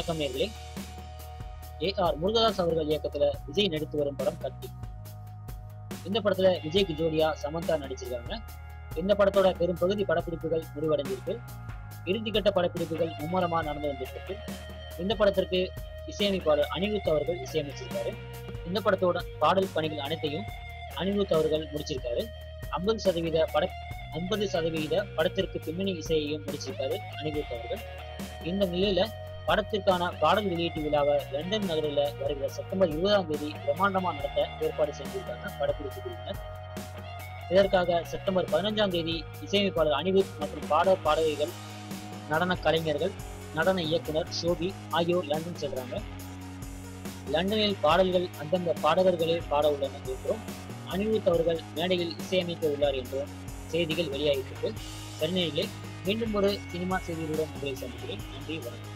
வணக்கம் நேயர்களே. ஏ.ஆர். முருகதாஸ் அவர்கள் இயக்கத்துல விஜய் நடித்து வரும் படம் கத்தி. இந்த படத்துல விஜய்க்கு ஜோடியா சமந்தா நடிச்சிருக்காங்க. இந்த படத்தோட பெரும் பகுதி படப்பிடிப்புகள் முடிவடைஞ்சிருக்கு. இறுதிக்கட்ட படப்பிடிப்புகள் மும்முரமா நடந்து வந்துட்டு. இந்த படத்திற்கு இசையமைப்பாளர் அனிருத் அவர்கள் இசையமைச்சிருக்காரு. இந்த படத்தோட பாடல் பணிகள் அனைத்தையும் அனிருத் அவர்கள் முடிச்சிருக்காரு. 50% படத்திற்கு பின்னணி இசையையும் முடிச்சிருக்காரு அனிருத் அவர்கள். இந்த நிலையில படத்திற்கான பாடல் வெளியீட்டு விழாவை லண்டன் நகரில் வருகிற செப்டம்பர் 20ஆம் தேதி பிரம்மாண்டமா நடத்த ஏற்பாடு செஞ்சிருக்காங்க படப்பிடிப்பு குழுவினர். இதற்காக செப்டம்பர் 15ஆம் தேதி இசையமைப்பாளர் அனிருத் மற்றும் பாடகர்கள், நடன கலைஞர்கள், நடன இயக்குனர் ஷோபி ஆகியோர் லண்டன் செல்றாங்க. லண்டனில் பாடல்கள் அந்தந்த பாடகர்களே பாட உள்ளனர் என்றும் அனிருத் அவர்கள் மேடையில் இசையமைக்க உள்ளார் என்றும் செய்திகள் வெளியாகிட்டு. சென்னையிலே மீண்டும் ஒரு சினிமா செய்திகளுடன் உங்களை சந்திக்கிறேன். நன்றி, வணக்கம்.